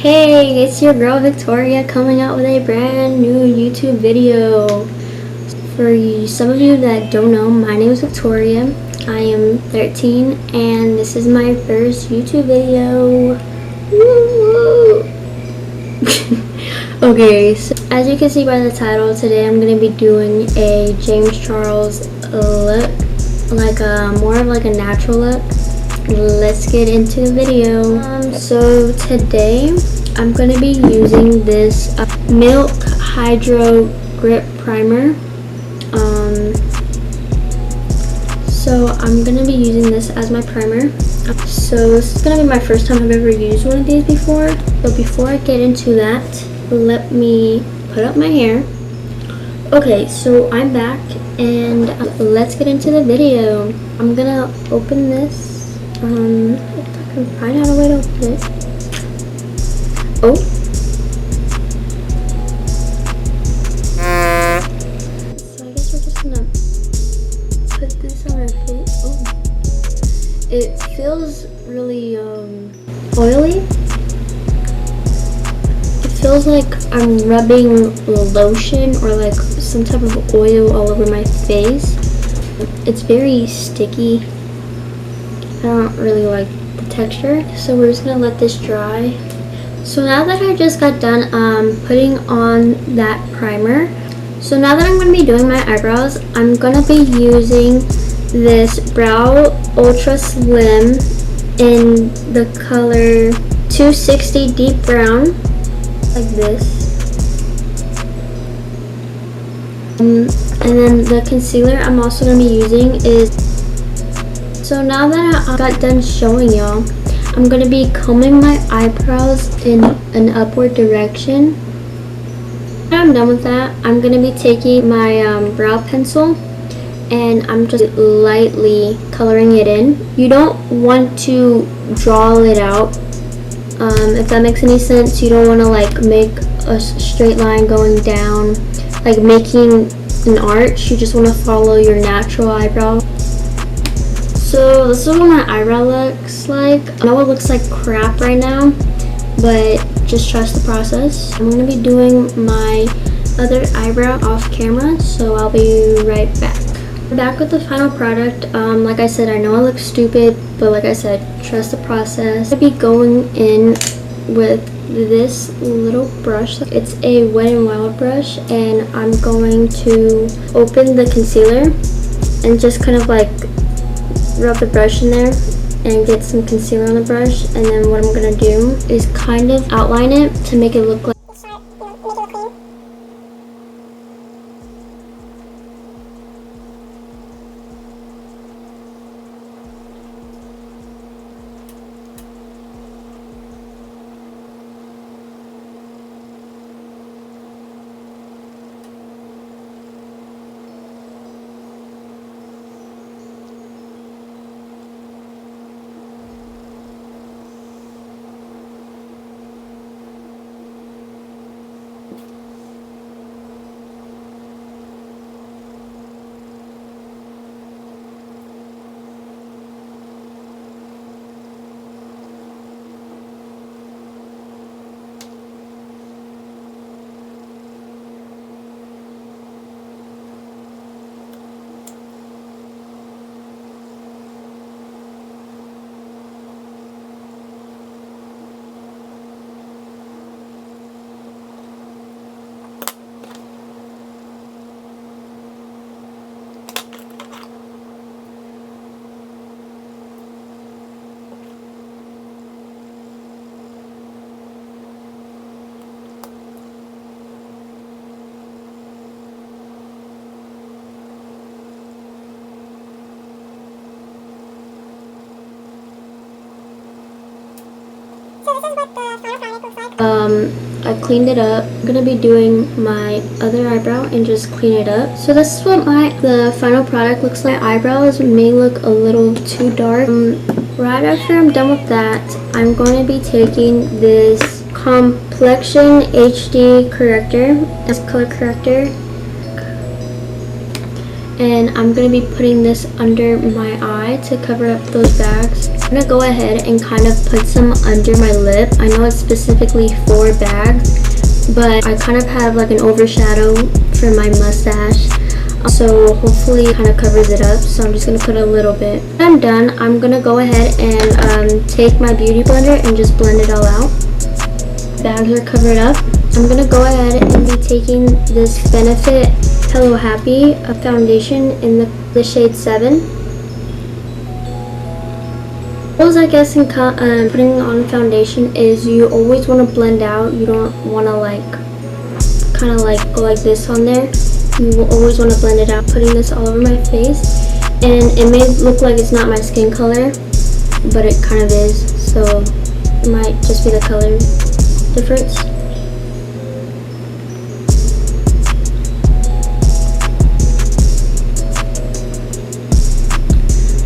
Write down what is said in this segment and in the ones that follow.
Hey, it's your girl Victoria coming out with a brand new YouTube video. For some of you that don't know, my name is Victoria. I am 13 and this is my first YouTube video. Woo! Okay, so as you can see by the title, today I'm going to be doing a James Charles look, more of like a natural look. Let's get into the video. So today I'm going to be using this Milk Hydro Grip Primer. So I'm going to be using this as my primer. So this is going to be my first time I've ever used one of these before. But before I get into that, let me put up my hair. Okay, so I'm back and let's get into the video. I'm going to open this. If I can find out a way to open it. Oh. So I guess we're just gonna put this on our face. Oh. It feels really oily. It feels like I'm rubbing lotion or like some type of oil all over my face. It's very sticky. I don't really like the texture, so we're just gonna let this dry. So now that I just got done putting on that primer, so now that I'm gonna be doing my eyebrows, I'm gonna be using this Brow Ultra Slim in the color 260 Deep Brown, like this. And then the concealer I'm also gonna be using is. So now that I got done showing y'all, I'm going to be combing my eyebrows in an upward direction. When I'm done with that, I'm going to be taking my brow pencil and I'm just lightly coloring it in. You don't want to draw it out, if that makes any sense. You don't want to like make a straight line going down, like making an arch. You just want to follow your natural eyebrow. So this is what my eyebrow looks like. I know it looks like crap right now, but just trust the process. I'm going to be doing my other eyebrow off camera, so I'll be right back. Back with the final product. Like I said, I know I look stupid, but like I said, trust the process. I'm going to be going in with this little brush. It's a Wet n Wild brush, and I'm going to open the concealer and just kind of like rub the brush in there and get some concealer on the brush, and then what I'm going to do is kind of outline it to make it look like I cleaned it up. I'm gonna be doing my other eyebrow and just clean it up. So this is what the final product looks like. My eyebrows may look a little too dark. Right after I'm done with that, I'm going to be taking this Complexion HD corrector, this color corrector, and I'm going to be putting this under my eye to cover up those bags. I'm going to go ahead and kind of put some under my lip. I know it's specifically for bags, but I kind of have like an overshadow for my mustache, so hopefully it kind of covers it up. So I'm just going to put a little bit. When I'm done, I'm going to go ahead and take my beauty blender and just blend it all out. Bags are covered up. I'm going to go ahead and be taking this Benefit Hello Happy foundation in the shade 7. Rules, I guess, in putting on foundation is you always want to blend out. You don't want to like kind of like go like this on there. You will always want to blend it out. Putting this all over my face, and it may look like it's not my skin color, but it kind of is, so it might just be the color difference.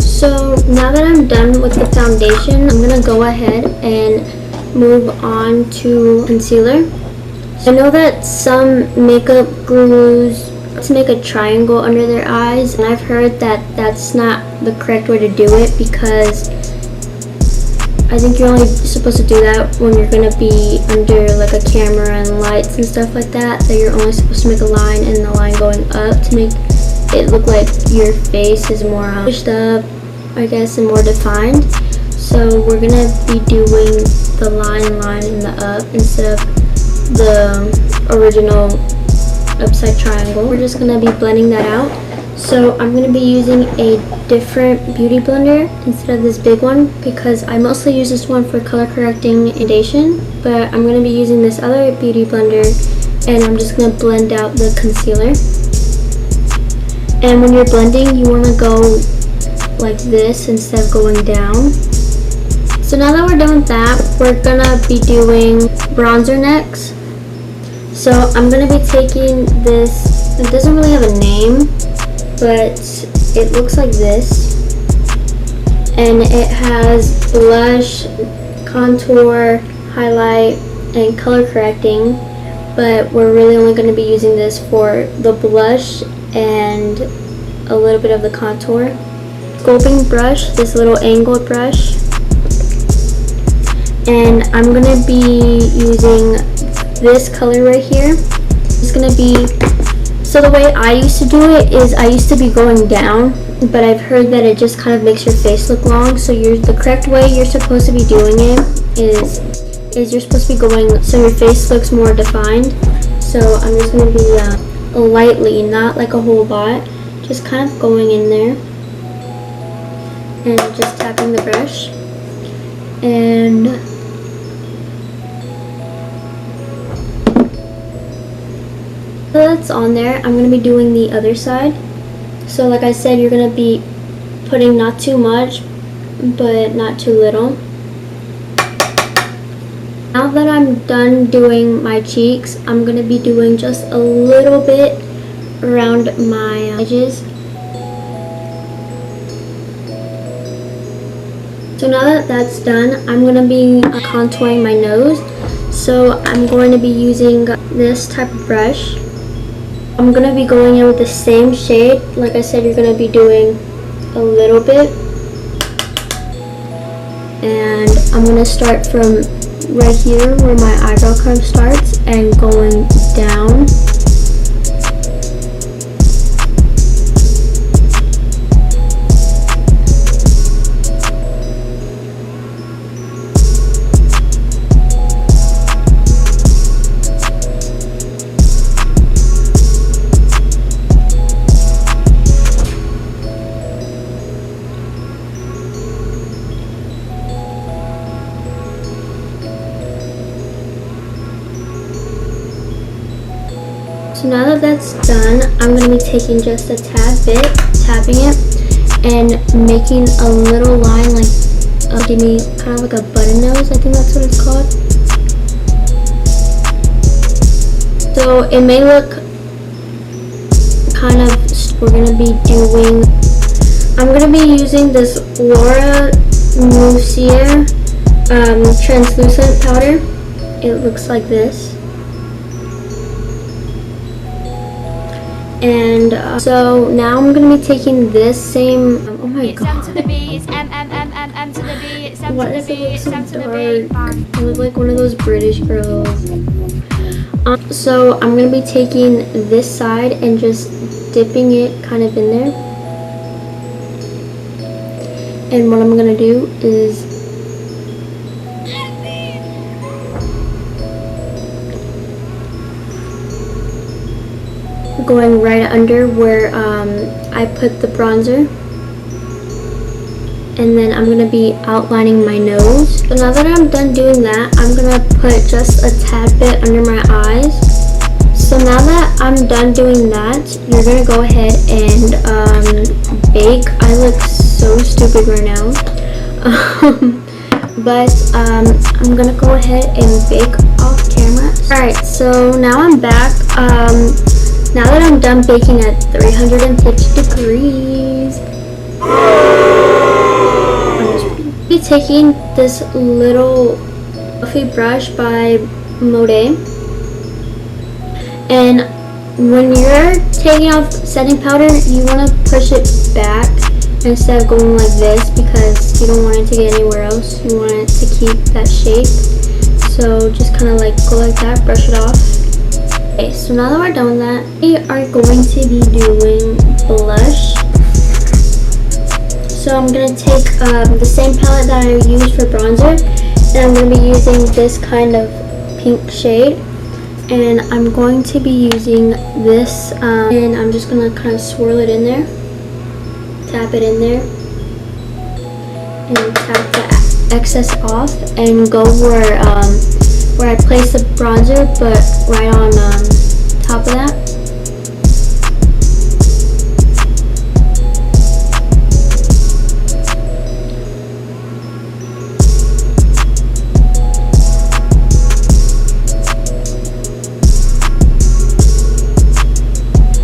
So now that I'm done with the foundation, I'm going to go ahead and move on to concealer. So I know that some makeup gurus to make a triangle under their eyes, and I've heard that that's not the correct way to do it, because I think you're only supposed to do that when you're going to be under like a camera and lights and stuff like that, that you're only supposed to make a line and the line going up to make it look like your face is more pushed up, I guess, and more defined. So we're going to be doing the line in the up instead of the original upside triangle. We're just going to be blending that out. So I'm going to be using a different beauty blender instead of this big one, because I mostly use this one for color correcting foundation, but I'm going to be using this other beauty blender, and I'm just going to blend out the concealer. And when you're blending, you want to go like this instead of going down. So now that we're done with that, we're going to be doing bronzer next. So I'm going to be taking this, it doesn't really have a name, but it looks like this, and it has blush, contour, highlight, and color correcting, but we're really only going to be using this for the blush and a little bit of the contour. Sculpting brush, this little angled brush, and I'm going to be using this color right here. It's going to be, so the way I used to do it is I used to be going down, but I've heard that it just kind of makes your face look long. So the correct way you're supposed to be doing it is you're supposed to be going so your face looks more defined. So I'm just going to be lightly, not like a whole lot, just kind of going in there and just tapping the brush. And that's on there. I'm going to be doing the other side. So like I said, you're going to be putting not too much, but not too little. Now that I'm done doing my cheeks, I'm going to be doing just a little bit around my edges. So now that that's done, I'm going to be contouring my nose. So I'm going to be using this type of brush. I'm going to be going in with the same shade. Like I said, you're going to be doing a little bit. And I'm going to start from right here where my eyebrow kind of starts and going down. So now that that's done, I'm going to be taking just a tad bit, tapping it, and making a little line, like give me kind of like a button nose, I think that's what it's called. So it may look kind of, we're going to be doing, I'm going to be using this Laura Mercier translucent powder. It looks like this. And so now I'm gonna be taking this same. Oh my god. Why does it look so dark? I look like one of those British girls. So I'm gonna be taking this side and just dipping it kind of in there. And what I'm gonna do is going right under where I put the bronzer. And then I'm going to be outlining my nose. So now that I'm done doing that, I'm going to put just a tad bit under my eyes. So now that I'm done doing that, you're going to go ahead and bake. I look so stupid right now. But I'm going to go ahead and bake off camera. Alright, so now I'm back. Now that I'm done baking at 350 degrees, be taking this little fluffy brush by Mode, and when you're taking off setting powder, you want to push it back instead of going like this because you don't want it to get anywhere else. You want it to keep that shape. So just kind of like go like that, brush it off. Okay, so now that we're done with that, we are going to be doing blush. So I'm going to take the same palette that I used for bronzer, and I'm going to be using this kind of pink shade, and I'm going to be using this, and I'm just going to kind of swirl it in there, tap it in there, and tap the excess off, and go where I placed the bronzer, but right on top of that.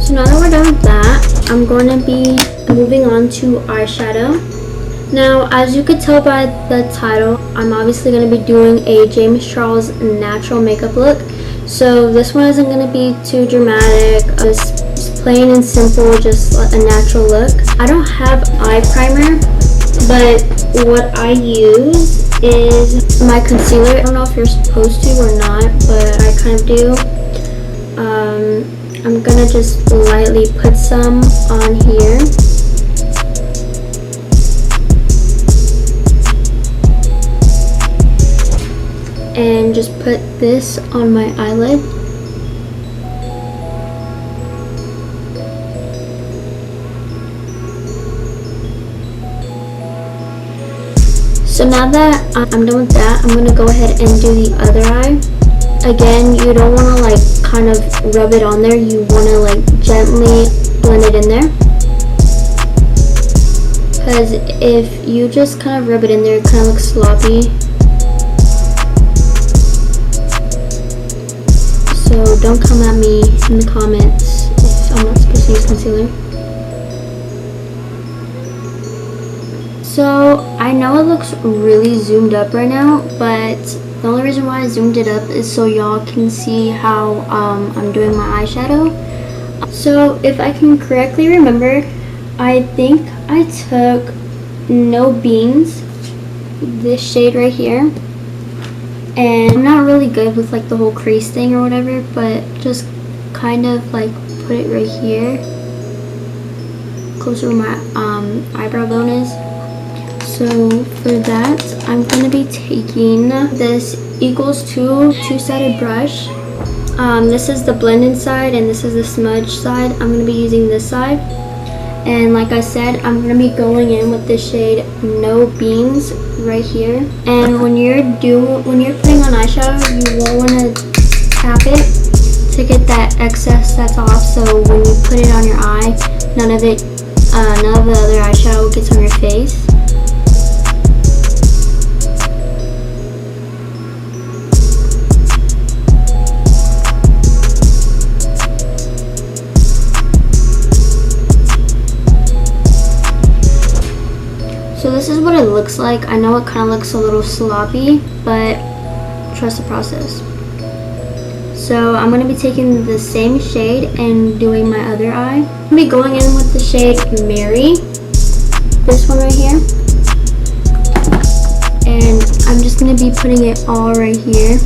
So now that we're done with that, I'm going to be moving on to eyeshadow. Now, as you could tell by the title, I'm obviously going to be doing a James Charles natural makeup look. So this one isn't going to be too dramatic, just plain and simple, just a natural look. I don't have eye primer, but what I use is my concealer. I don't know if you're supposed to or not, but I kind of do. I'm gonna just lightly put some on here. And just put this on my eyelid. So now that I'm done with that, I'm gonna go ahead and do the other eye. Again, you don't want to like kind of rub it on there. You want to like gently blend it in there. Because if you just kind of rub it in there, it kind of looks sloppy. So don't come at me in the comments if I'm not supposed to use concealer. So I know it looks really zoomed up right now, but the only reason why I zoomed it up is so y'all can see how I'm doing my eyeshadow. So if I can correctly remember, I think I took No Beans, this shade right here. And I'm not really good with like the whole crease thing or whatever, but just kind of like put it right here, close to where my eyebrow bone is. So for that, I'm going to be taking this equals 2 two-sided brush. This is the blending side and this is the smudge side. I'm going to be using this side. And like I said, I'm going to be going in with the shade No Beans right here. And when you're putting on eyeshadow, you will want to tap it to get that excess that's off. So when you put it on your eye, none of the other eyeshadow gets on your face. So this is what it looks like. I know it kind of looks a little sloppy, but trust the process. So I'm going to be taking the same shade and doing my other eye. I'm going to be going in with the shade Mary, this one right here. And I'm just going to be putting it all right here.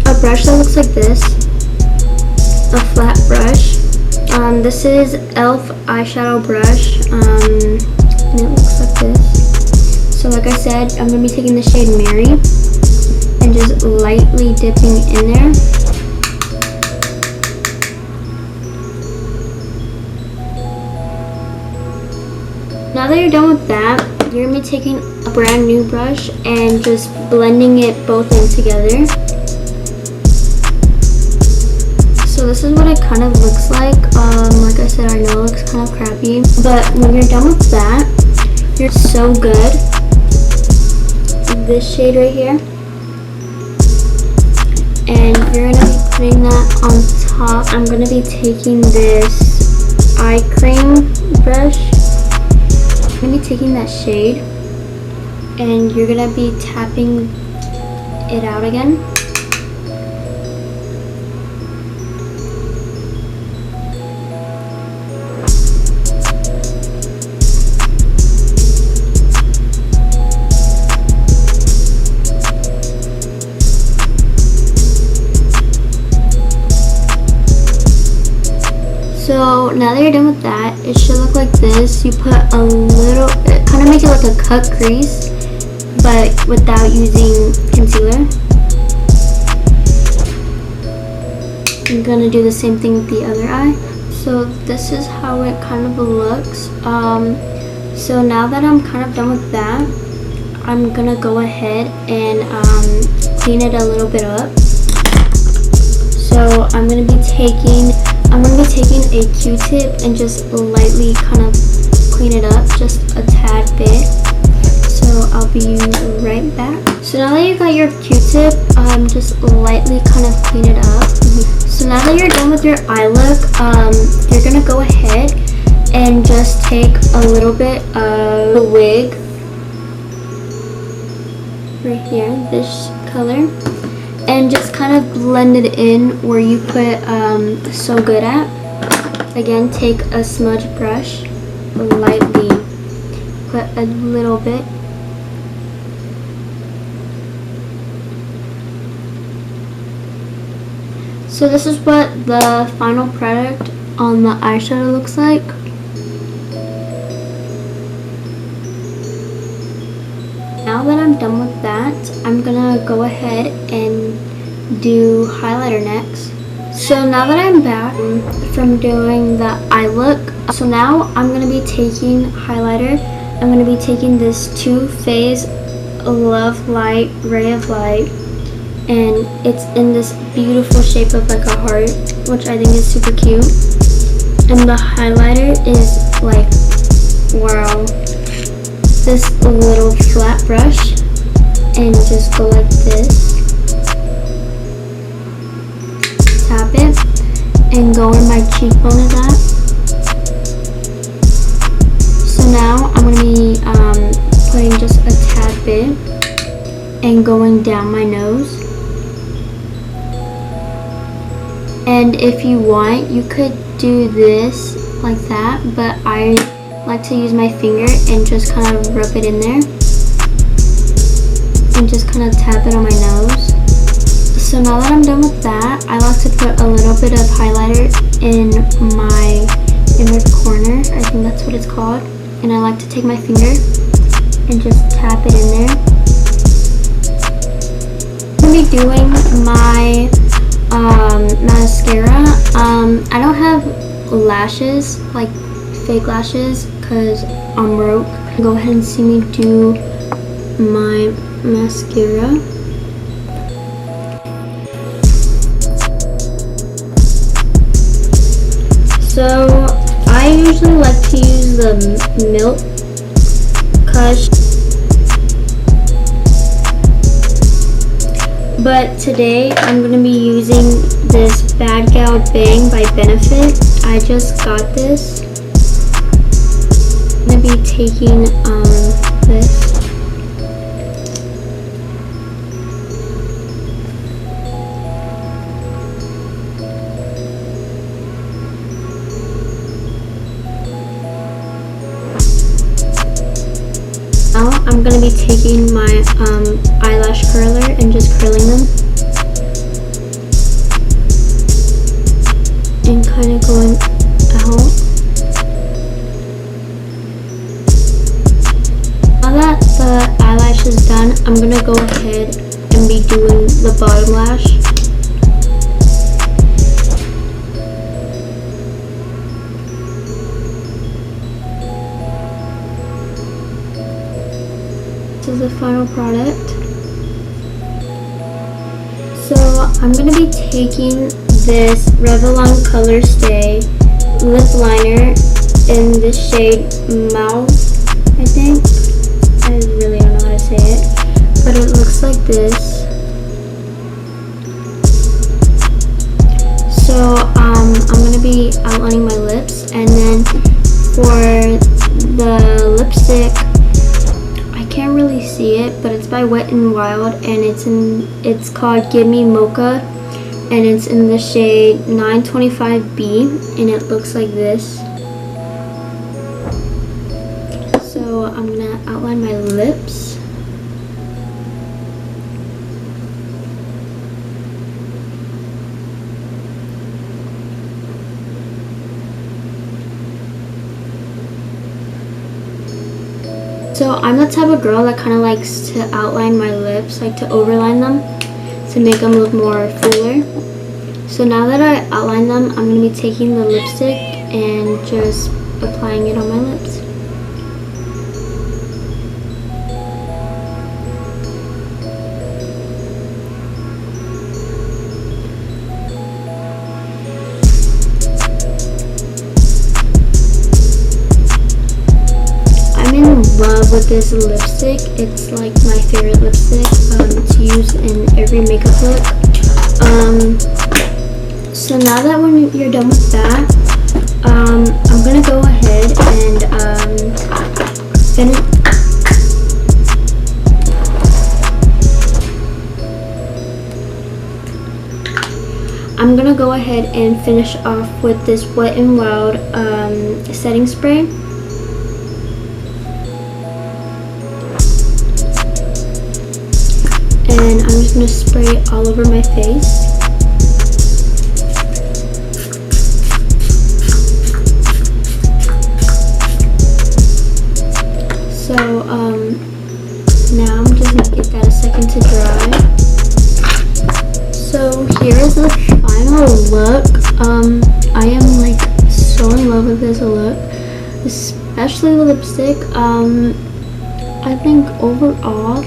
A brush that looks like this, a flat brush. This is e.l.f. eyeshadow brush, and it looks like this. So like I said, I'm going to be taking the shade Mary and just lightly dipping in there. Now that you're done with that, you're going to be taking a brand new brush and just blending it both in together. So this is what it kind of looks like. Like I said, I know it looks kind of crappy, but when you're done with that, you're so good. This shade right here, and you're gonna be putting that on top. I'm gonna be taking this eye cream brush. I'm gonna be taking that shade, and you're gonna be tapping it out again. So now that you're done with that, it should look like this. You put a little, it kind of make it like a cut crease, but without using concealer. I'm gonna do the same thing with the other eye. So this is how it kind of looks. So now that I'm kind of done with that, I'm gonna go ahead and clean it a little bit up. So I'm gonna be taking a Q-tip and just lightly kind of clean it up, just a tad bit. So I'll be right back. So now that you got your Q-tip, just lightly kind of clean it up. So now that you're done with your eye look, you're gonna go ahead and just take a little bit of a wig right here, this color, and just kind of blend it in where you put So Good at. Again, take a smudge brush, lightly put a little bit. So this is what the final product on the eyeshadow looks like. Now that I'm done with that, I'm gonna go ahead and do highlighter next. So now that I'm back from doing the eye look, so now I'm gonna be taking highlighter. I'm gonna be taking this Too Faced Love Light Ray of Light, and it's in this beautiful shape of like a heart, which I think is super cute. And the highlighter is like, wow. This little flat brush, and just go like this. Tap it and go where my cheekbone is at. So now I'm going to be putting just a tad bit and going down my nose. And if you want, you could do this like that, but I like to use my finger and just kind of rub it in there and just kind of tap it on my nose. So now that I'm done with that, I like to put a little bit of highlighter in my inner corner. I think that's what it's called. And I like to take my finger and just tap it in there. I'm going to be doing my mascara. I don't have lashes, like fake lashes, because I'm broke. Go ahead and see me do my mascara. So I usually like to use the Milk Kush, but today I'm going to be using this Bad Gal Bang by Benefit. I just got this. I'm going to be taking this. going to be taking my eyelash curler and just curling them. And kind of going out. Now that the eyelash is done, I'm going to go ahead and be doing the bottom lash. This is the final product. So I'm going to be taking this Revlon Color Stay lip liner in the shade Mauve, I think. I really don't know how to say it, but it looks like this. So I'm going to be outlining my lips, and then for the lipstick, I can't really see it, but it's by Wet n Wild, and it's called Give Me Mocha, and it's in the shade 925B, and it looks like this. So I'm gonna outline my lips. So I'm the type of girl that kind of likes to outline my lips, like to overline them to make them look more fuller. So now that I outline them, I'm going to be taking the lipstick and just applying it on my lips. I'm in love with this lipstick. It's like my favorite lipstick to use in every makeup look. So now that when you're done with that, I'm gonna go ahead and finish. I'm gonna go ahead and finish off with this Wet n Wild setting spray. And I'm just going to spray it all over my face. So now I'm just going to give that a second to dry. So here is the final look. I am like so in love with this look, especially the lipstick. I think overall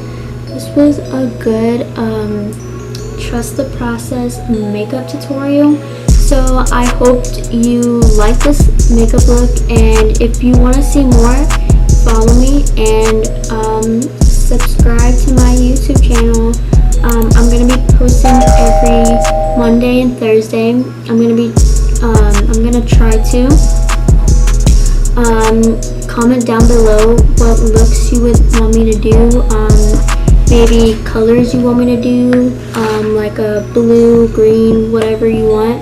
this was a good trust the process makeup tutorial. So I hoped you liked this makeup look, and if you want to see more, follow me and subscribe to my YouTube channel. I'm going to be posting every Monday and Thursday. I'm going to try to comment down below what looks you would want me to do. Maybe colors you want me to do, like a blue, green, whatever you want.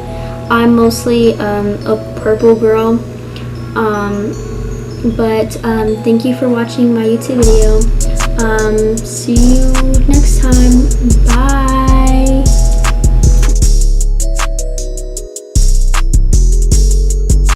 I'm mostly a purple girl, but thank you for watching my YouTube video. See you next time. Bye.